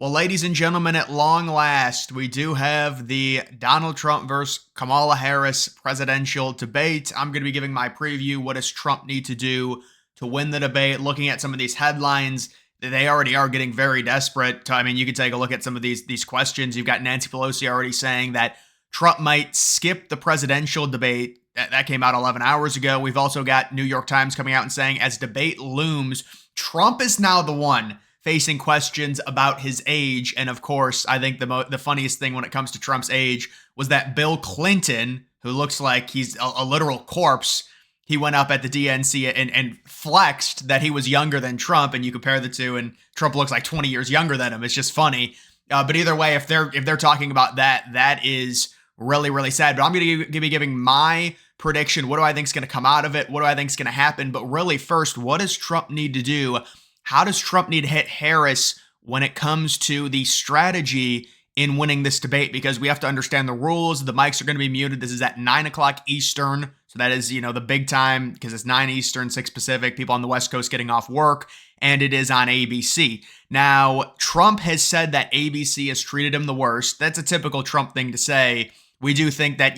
Well, ladies and gentlemen, at long last, we do have the Donald Trump versus Kamala Harris presidential debate. I'm going to be giving my preview. What does Trump need to do to win the debate? Looking at some of these headlines, they already are getting very desperate. I mean, you can take a look at some of these questions. You've got Nancy Pelosi already saying that Trump might skip the presidential debate. That came out 11 hours ago. We've also got New York Times coming out and saying, as debate looms, Trump is now the one facing questions about his age. And of course, I think the funniest thing when it comes to Trump's age was that Bill Clinton, who looks like he's a literal corpse, he went up at the DNC and flexed that he was younger than Trump. And you compare the two, and Trump looks like 20 years younger than him. It's just funny. But either way, if they're talking about that, that is really, really sad. But I'm going to be giving my prediction. What do I think is going to come out of it? What do I think is going to happen? But really, first, what does Trump need to do? How does Trump need to hit Harris when it comes to the strategy in winning this debate? Because we have to understand the rules. The mics are going to be muted. This is at 9 o'clock Eastern. So that is, the big time because it's 9 Eastern, 6 Pacific, people on the West Coast getting off work, and it is on ABC. Now, Trump has said that ABC has treated him the worst. That's a typical Trump thing to say. We do think that,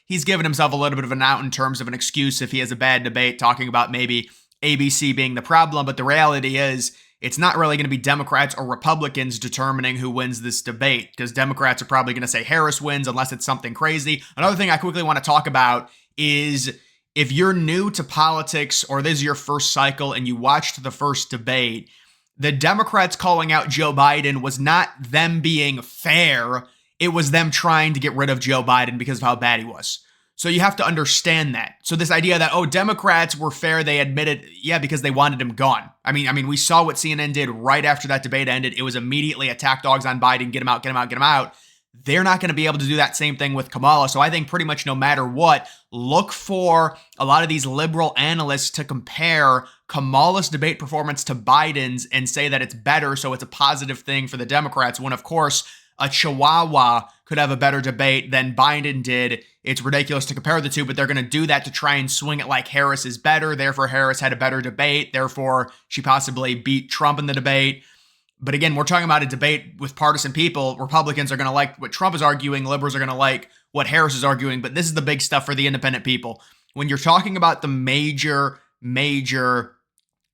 he's given himself a little bit of an out in terms of an excuse if he has a bad debate, talking about maybe ABC being the problem, but the reality is it's not really going to be Democrats or Republicans determining who wins this debate, because Democrats are probably going to say Harris wins unless it's something crazy. Another thing I quickly want to talk about is if you're new to politics or this is your first cycle and you watched the first debate, the Democrats calling out Joe Biden was not them being fair. It was them trying to get rid of Joe Biden because of how bad he was. So you have to understand that. So this idea that, Democrats were fair, they admitted, yeah, because they wanted him gone. I mean, we saw what CNN did right after that debate ended. It was immediately attack dogs on Biden, get him out, get him out, get him out. They're not going to be able to do that same thing with Kamala. So I think pretty much no matter what, look for a lot of these liberal analysts to compare Kamala's debate performance to Biden's and say that it's better, so it's a positive thing for the Democrats, when of course a Chihuahua could have a better debate than Biden did. It's ridiculous to compare the two, but they're going to do that to try and swing it like Harris is better. Therefore, Harris had a better debate. Therefore, she possibly beat Trump in the debate. But again, we're talking about a debate with partisan people. Republicans are going to like what Trump is arguing. Liberals are going to like what Harris is arguing. But this is the big stuff for the independent people. When you're talking about the major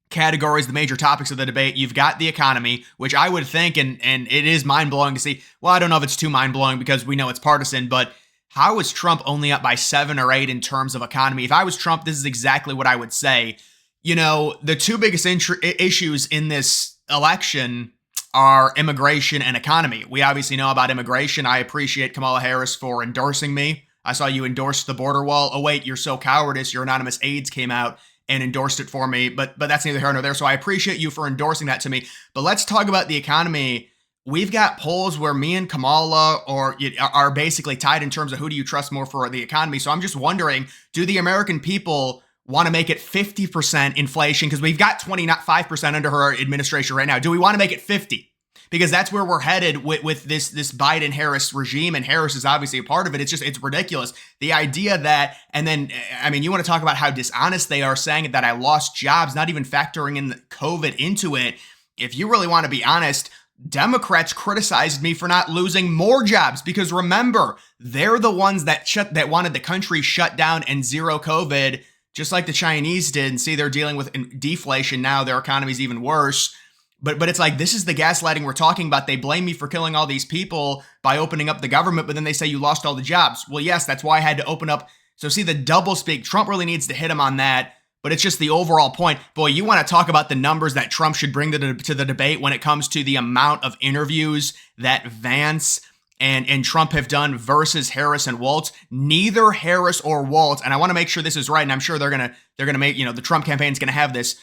categories, the major topics of the debate, you've got the economy, which I would think, and it is mind-blowing to see. Well, I don't know if it's too mind-blowing because we know it's partisan, but how is Trump only up by 7 or 8 in terms of economy? If I was Trump, this is exactly what I would say. The two biggest issues in this election are immigration and economy. We obviously know about immigration. I appreciate Kamala Harris for endorsing me. I saw you endorse the border wall. Oh, wait, you're so cowardice. Your anonymous aides came out and endorsed it for me, but that's neither here nor there. So I appreciate you for endorsing that to me. But let's talk about the economy. We've got polls where me and Kamala are basically tied in terms of who do you trust more for the economy. So I'm just wondering, do the American people want to make it 50% inflation? Because we've got 25% under her administration right now. Do we want to make it 50? Because that's where we're headed with this Biden-Harris regime, and Harris is obviously a part of it. It's ridiculous. The idea that, and then, you want to talk about how dishonest they are, saying that I lost jobs, not even factoring in the COVID into it. If you really want to be honest, Democrats criticized me for not losing more jobs, because remember, they're the ones that wanted the country shut down and zero COVID, just like the Chinese did. And see, they're dealing with deflation now. Their economy's even worse. But it's like, this is the gaslighting we're talking about. They blame me for killing all these people by opening up the government, but then they say you lost all the jobs. Well, yes, that's why I had to open up. So see the double speak. Trump really needs to hit him on that, but it's just the overall point. Boy, you want to talk about the numbers that Trump should bring to the debate when it comes to the amount of interviews that Vance and Trump have done versus Harris and Waltz. Neither Harris or Waltz, and I want to make sure this is right, and I'm sure they're gonna make, the Trump campaign's gonna have this.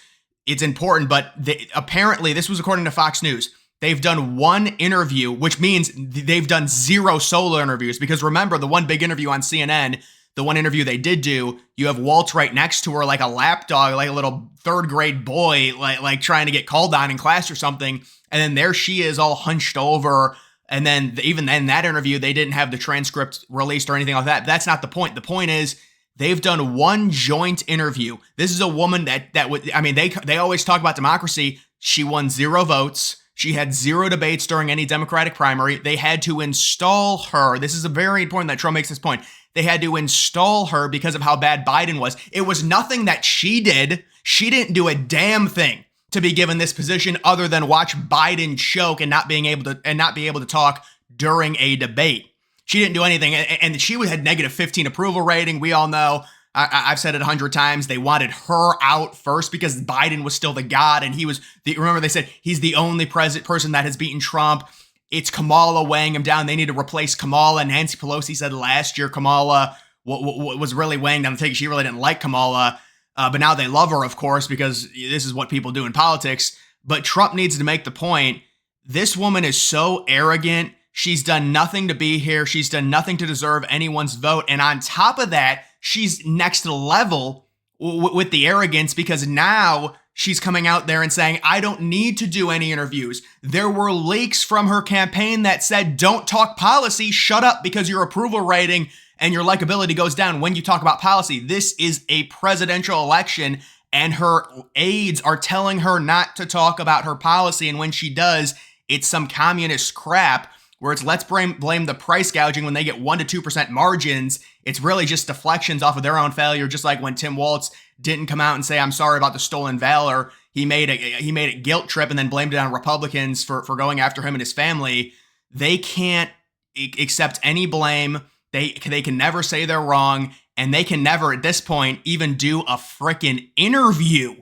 It's important, but apparently, this was according to Fox News, they've done one interview, which means they've done 0 solo interviews. Because remember, the one big interview on CNN, the one interview they did do, you have Waltz right next to her like a lapdog, like a little 3rd grade boy, like trying to get called on in class or something. And then there she is all hunched over. And then even then, that interview, they didn't have the transcript released or anything like that. That's not the point. The point is, they've done one joint interview. This is a woman that would, they always talk about democracy. She won 0 votes. She had zero debates during any Democratic primary. They had to install her. This is a very important that Trump makes this point. They had to install her because of how bad Biden was. It was nothing that she did. She didn't do a damn thing to be given this position other than watch Biden choke and not be able to talk during a debate. She didn't do anything, and she had negative 15 approval rating. We all know. I've said it 100 times. They wanted her out first because Biden was still the god, and he was remember they said he's the only person that has beaten Trump. It's Kamala weighing him down. They need to replace Kamala. Nancy Pelosi said last year Kamala was really weighing down the ticket. She really didn't like Kamala, but now they love her, of course, because this is what people do in politics. But Trump needs to make the point. This woman is so arrogant. She's done nothing to be here. She's done nothing to deserve anyone's vote. And on top of that, she's next level with the arrogance because now she's coming out there and saying, I don't need to do any interviews. There were leaks from her campaign that said, don't talk policy, shut up because your approval rating and your likability goes down when you talk about policy. This is a presidential election and her aides are telling her not to talk about her policy. And when she does, it's some communist crap where it's let's blame the price gouging when they get 1% to 2% margins. It's really just deflections off of their own failure, just like when Tim Walz didn't come out and say, I'm sorry about the stolen valor. He made a guilt trip and then blamed it on Republicans for going after him and his family. They can't accept any blame. They can never say they're wrong, and they can never, at this point, even do a frickin' interview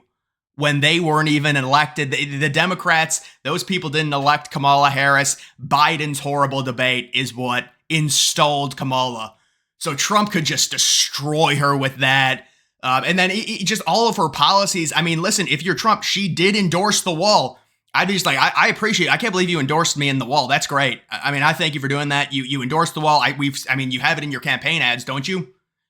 when they weren't even elected. The Democrats, those people didn't elect Kamala Harris. Biden's horrible debate is what installed Kamala. So Trump could just destroy her with that. And then just all of her policies. I mean, listen, if you're Trump, she did endorse the wall. I'd be just like, I appreciate it. I can't believe you endorsed me in the wall. That's great. I mean, I thank you for doing that. You endorsed the wall. You have it in your campaign ads, don't you?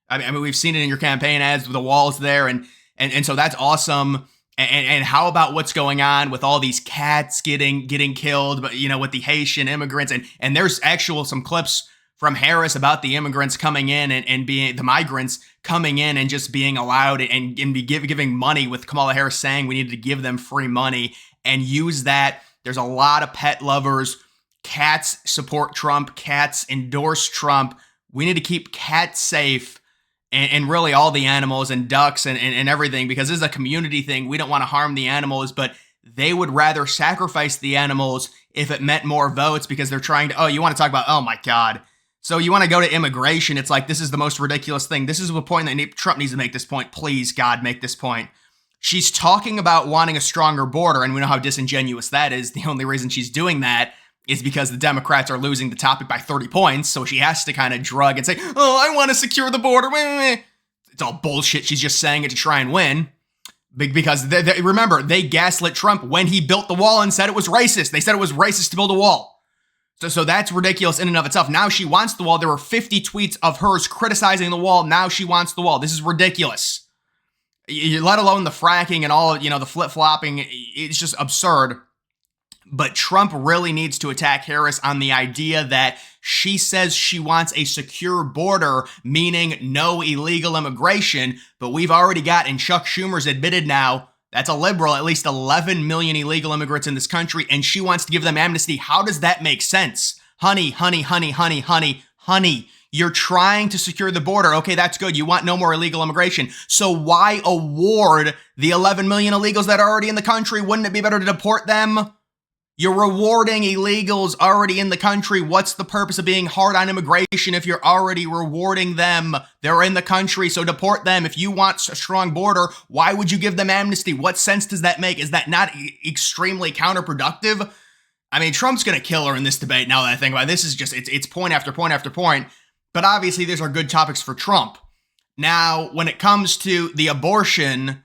I mean, we've seen it in your campaign ads. The wall's there. And so that's awesome. And how about what's going on with all these cats getting killed, but with the Haitian immigrants, and there's some clips from Harris about the immigrants coming in and being the migrants coming in and just being allowed and be giving money, with Kamala Harris saying we needed to give them free money and use that. There's a lot of pet lovers. Cats support Trump. Cats endorse Trump. We need to keep cats safe. And really all the animals and ducks and everything, because this is a community thing. We don't want to harm the animals, but they would rather sacrifice the animals if it meant more votes, because they're trying to, you want to talk about, oh my God. So you want to go to immigration. It's like, this is the most ridiculous thing. This is the point that Trump needs to make this point. Please, God, make this point. She's talking about wanting a stronger border, and we know how disingenuous that is. The only reason she's doing that is because the Democrats are losing the topic by 30 points, so she has to kind of drug and say, I want to secure the border. It's all bullshit. She's just saying it to try and win. Because, remember, they gaslit Trump when he built the wall and said it was racist. They said it was racist to build a wall. So that's ridiculous in and of itself. Now she wants the wall. There were 50 tweets of hers criticizing the wall. Now she wants the wall. This is ridiculous. Let alone the fracking and all, the flip-flopping. It's just absurd. But Trump really needs to attack Harris on the idea that she says she wants a secure border, meaning no illegal immigration. But we've already got, and Chuck Schumer's admitted now, that's a liberal, at least 11 million illegal immigrants in this country, and she wants to give them amnesty. How does that make sense? Honey, you're trying to secure the border. Okay, that's good. You want no more illegal immigration. So why award the 11 million illegals that are already in the country? Wouldn't it be better to deport them? You're rewarding illegals already in the country. What's the purpose of being hard on immigration if you're already rewarding them? They're in the country, so deport them. If you want a strong border, why would you give them amnesty? What sense does that make? Is that not extremely counterproductive? I mean, Trump's going to kill her in this debate now that I think about it. This is just, it's point after point after point. But obviously, these are good topics for Trump. Now, when it comes to the abortion,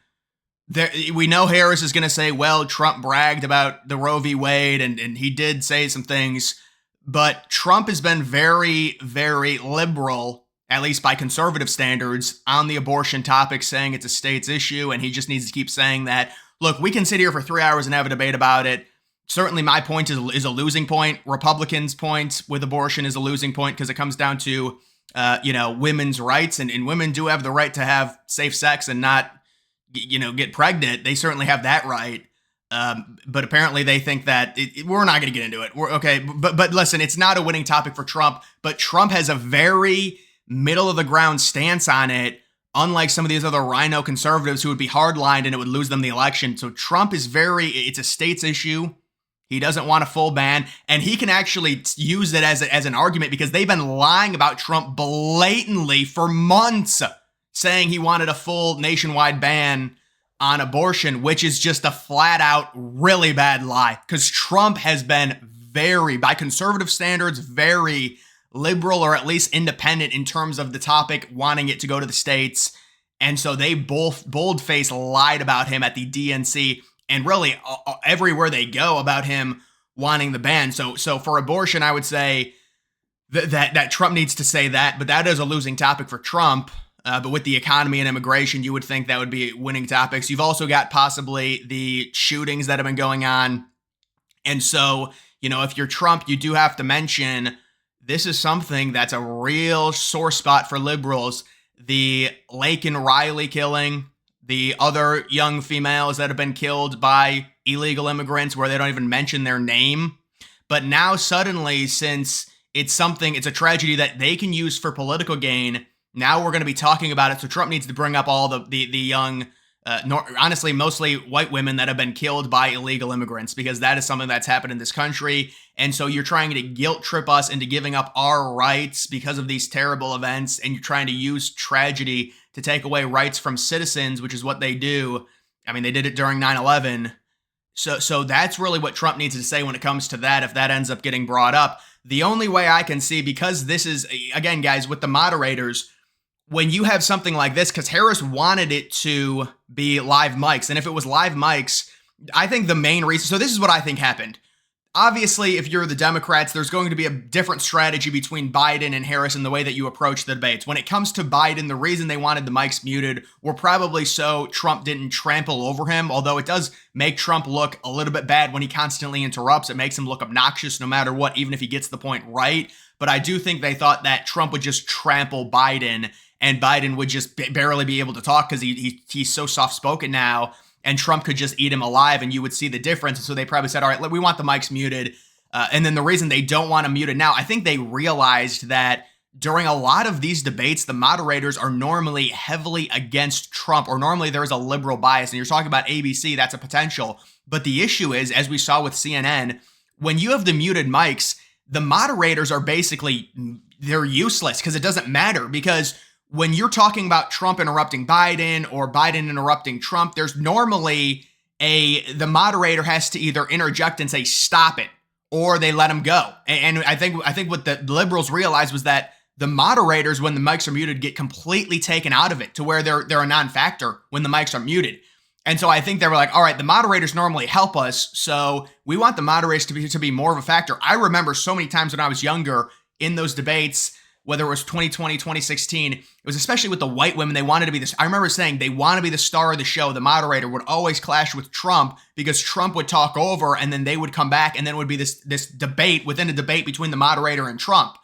we know Harris is going to say, well, Trump bragged about the Roe v. Wade, and he did say some things, but Trump has been very, very liberal, at least by conservative standards, on the abortion topic, saying it's a state's issue, and he just needs to keep saying that. Look, we can sit here for 3 hours and have a debate about it. Certainly my point is a losing point. Republicans' point with abortion is a losing point because it comes down to, women's rights, and women do have the right to have safe sex and not get pregnant. They certainly have that right. But apparently they think that we're not going to get into it. We're okay, but listen, it's not a winning topic for Trump. But Trump has a very middle of the ground stance on it, unlike some of these other rhino conservatives who would be hardlined and it would lose them the election. So Trump is it's a states issue. He doesn't want a full ban, and he can actually use it as an argument because they've been lying about Trump blatantly for months, saying he wanted a full nationwide ban on abortion, which is just a flat out really bad lie because Trump has been very, by conservative standards, very liberal or at least independent in terms of the topic, wanting it to go to the states. And so they both bold-faced lied about him at the DNC and really everywhere they go about him wanting the ban. So for abortion, I would say that Trump needs to say that, but that is a losing topic for Trump. But with the economy and immigration, you would think that would be winning topics. You've also got possibly the shootings that have been going on. And so, if you're Trump, you do have to mention this is something that's a real sore spot for liberals. The Laken Riley killing, the other young females that have been killed by illegal immigrants where they don't even mention their name. But now suddenly, since it's a tragedy that they can use for political gain, now we're going to be talking about it. So Trump needs to bring up all the young, honestly, mostly white women that have been killed by illegal immigrants, because that is something that's happened in this country. And so you're trying to guilt trip us into giving up our rights because of these terrible events. And you're trying to use tragedy to take away rights from citizens, which is what they do. I mean, they did it during 9/11. So that's really what Trump needs to say when it comes to that, if that ends up getting brought up. The only way I can see, because this is, again, guys, with the moderators, when you have something like this, because Harris wanted it to be live mics, and if it was live mics, I think the main reason, so this is what I think happened. Obviously, if you're the Democrats, there's going to be a different strategy between Biden and Harris in the way that you approach the debates. When it comes to Biden, the reason they wanted the mics muted were probably so Trump didn't trample over him, although it does make Trump look a little bit bad when he constantly interrupts. It makes him look obnoxious no matter what, even if he gets the point right. But I do think they thought that Trump would just trample Biden, and Biden would just barely be able to talk because he's so soft-spoken now, and Trump could just eat him alive, and you would see the difference. And so they probably said, all right, we want the mics muted. And then the reason they don't want them muted now, I think they realized that during a lot of these debates, the moderators are normally heavily against Trump, or normally there is a liberal bias. And you're talking about ABC, that's a potential. But the issue is, as we saw with CNN, when you have the muted mics, the moderators are basically, they're useless because it doesn't matter, because when you're talking about Trump interrupting Biden or Biden interrupting Trump, there's normally the moderator has to either interject and say, stop it, or they let him go. And I think what the liberals realized was that the moderators, when the mics are muted, get completely taken out of it to where they're a non-factor when the mics are muted. And so I think they were like, all right, the moderators normally help us, so we want the moderators to be more of a factor. I remember so many times when I was younger in those debates, whether it was 2020, 2016, it was especially with the white women, they wanted to be this. I remember saying they want to be the star of the show. The moderator would always clash with Trump because Trump would talk over and then they would come back, and then it would be this debate within a debate between the moderator and Trump.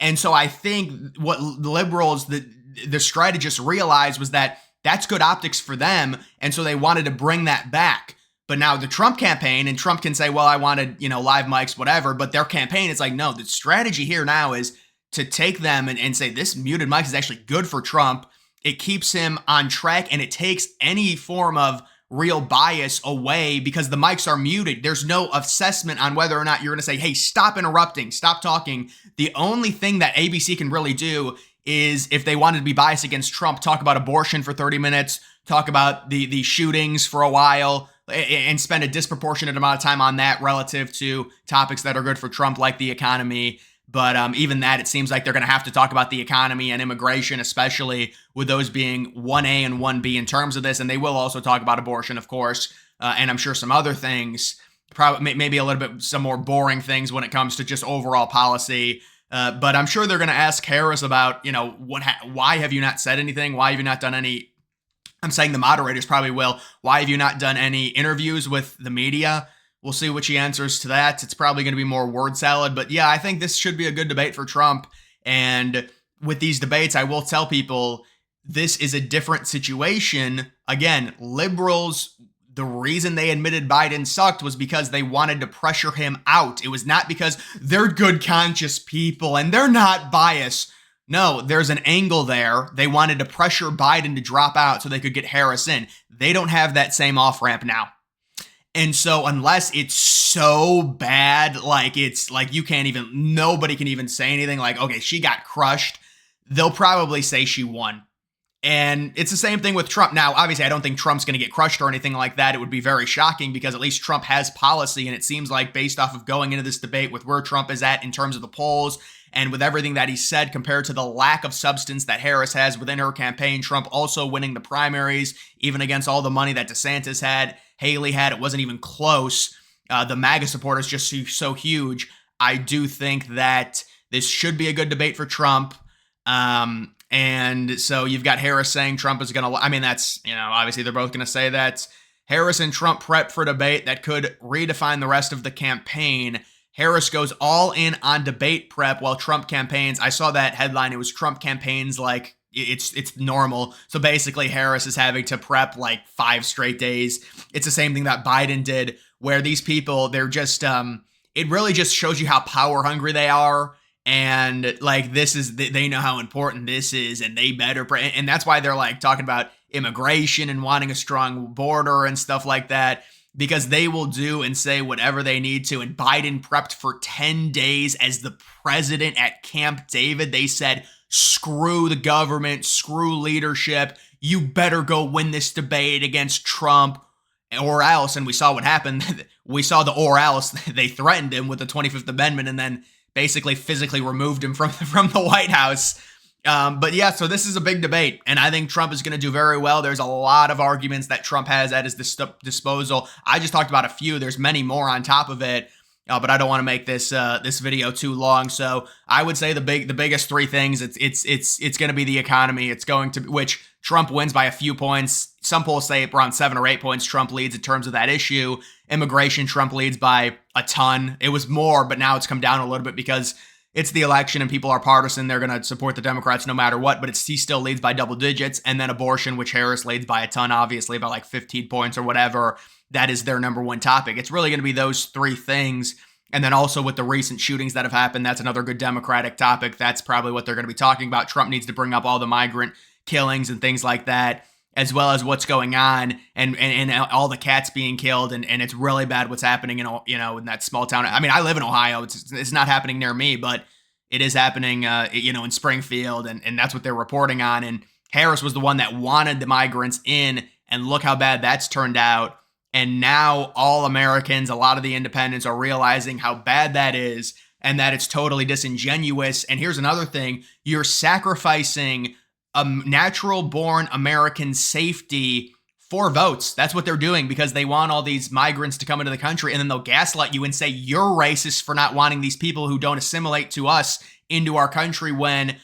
And so I think what the liberals, the strategists realized was that that's good optics for them. And so they wanted to bring that back. But now the Trump campaign, and Trump can say, well, I wanted, live mics, whatever. But their campaign is like, no, the strategy here now is to take them and say this muted mic is actually good for Trump. It keeps him on track, and it takes any form of real bias away because the mics are muted. There's no assessment on whether or not you're going to say, hey, stop interrupting, stop talking. The only thing that ABC can really do is, if they wanted to be biased against Trump, talk about abortion for 30 minutes, talk about the shootings for a while, and spend a disproportionate amount of time on that relative to topics that are good for Trump, like the economy. But even that, it seems like they're going to have to talk about the economy and immigration, especially with those being 1A and 1B in terms of this. And they will also talk about abortion, of course, and I'm sure some other things, probably maybe a little bit some more boring things when it comes to just overall policy. But I'm sure they're going to ask Harris about, why have you not said anything? Why have you not done any? I'm saying the moderators probably will. Why have you not done any interviews with the media? We'll see what she answers to that. It's probably going to be more word salad. But yeah, I think this should be a good debate for Trump. And with these debates, I will tell people this is a different situation. Again, liberals, the reason they admitted Biden sucked was because they wanted to pressure him out. It was not because they're good, conscious people and they're not biased. No, there's an angle there. They wanted to pressure Biden to drop out so they could get Harris in. They don't have that same off-ramp now. And so unless it's so bad, like it's like nobody can even say anything like, okay, she got crushed, they'll probably say she won. And it's the same thing with Trump. Now, obviously, I don't think Trump's going to get crushed or anything like that. It would be very shocking because at least Trump has policy. And it seems like based off of going into this debate with where Trump is at in terms of the polls and with everything that he said compared to the lack of substance that Harris has within her campaign, Trump also winning the primaries, even against all the money that DeSantis had, Haley had, it wasn't even close. The MAGA support is just so huge. I do think that this should be a good debate for Trump. And so you've got Harris saying Trump is going to, I mean, that's, obviously they're both going to say that. Harris and Trump prep for debate that could redefine the rest of the campaign. Harris goes all in on debate prep while Trump campaigns. I saw that headline. It was Trump campaigns like it's normal. So basically Harris is having to prep like 5 straight days. It's the same thing that Biden did where these people, they're just, it really just shows you how power hungry they are. And like, they know how important this is and they better, and that's why they're like talking about immigration and wanting a strong border and stuff like that, because they will do and say whatever they need to. And Biden prepped for 10 days as the president at Camp David. They said, screw the government, screw leadership. You better go win this debate against Trump or else. And we saw what happened. We saw the or else. They threatened him with the 25th Amendment and then basically physically removed him from the White House. But yeah, so this is a big debate, and I think Trump is going to do very well. There's a lot of arguments that Trump has at his disposal. I just talked about a few. There's many more on top of it, but I don't want to make this video too long. So I would say the biggest 3 things. It's going to be the economy. It's going to, which Trump wins by a few points. Some polls say around 7 or 8 points. Trump leads in terms of that issue. Immigration, Trump leads by a ton. It was more, but now it's come down a little bit because it's the election and people are partisan. They're going to support the Democrats no matter what, but he still leads by double digits. And then abortion, which Harris leads by a ton, obviously, by like 15 points or whatever. That is their number one topic. It's really going to be those 3 things. And then also with the recent shootings that have happened, that's another good Democratic topic. That's probably what they're going to be talking about. Trump needs to bring up all the migrant killings and things like that, as well as what's going on and all the cats being killed. And it's really bad what's happening in that small town. I mean, I live in Ohio. It's not happening near me, but it is happening, in Springfield. And that's what they're reporting on. And Harris was the one that wanted the migrants in. And look how bad that's turned out. And now all Americans, a lot of the independents are realizing how bad that is and that it's totally disingenuous. And here's another thing. You're sacrificing a natural-born American safety for votes. That's what they're doing because they want all these migrants to come into the country, and then they'll gaslight you and say you're racist for not wanting these people who don't assimilate to us into our country when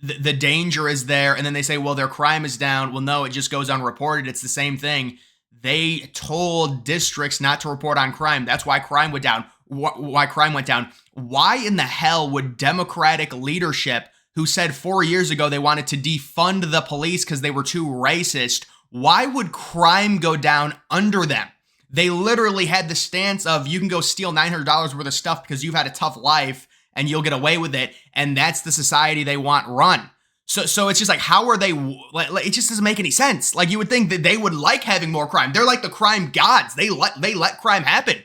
the danger is there. And then they say, well, their crime is down. Well, no, it just goes unreported. It's the same thing. They told districts not to report on crime. That's why crime went down. Why crime went down. Why in the hell would Democratic leadership, who said 4 years ago they wanted to defund the police because they were too racist, why would crime go down under them? They literally had the stance of you can go steal $900 worth of stuff because you've had a tough life and you'll get away with it. And that's the society they want run. So it's just like, how are they, it just doesn't make any sense. Like you would think that they would like having more crime. They're like the crime gods. They let crime happen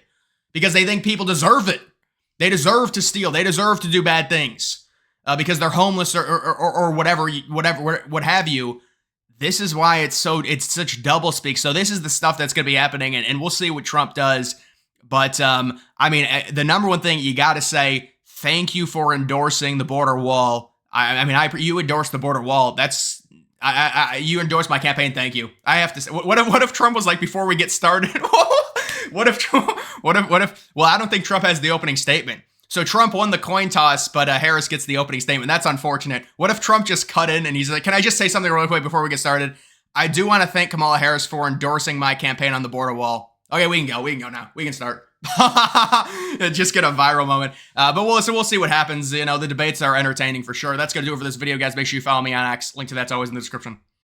because they think people deserve it. They deserve to steal. They deserve to do bad things because they're homeless or whatever, what have you. This is why it's such double speak. So this is the stuff that's going to be happening, and we'll see what Trump does. But I mean, the number one thing you got to say, thank you for endorsing the border wall. You endorsed the border wall. You endorsed my campaign. Thank you. I have to say, what if Trump was like, before we get started? What if, well, I don't think Trump has the opening statement. So Trump won the coin toss, but Harris gets the opening statement. That's unfortunate. What if Trump just cut in and he's like, can I just say something real quick before we get started? I do want to thank Kamala Harris for endorsing my campaign on the border wall. Okay, we can go now. We can start. Just get a viral moment. But we'll see what happens. The debates are entertaining for sure. That's going to do it for this video, guys. Make sure you follow me on X. Link to that's always in the description.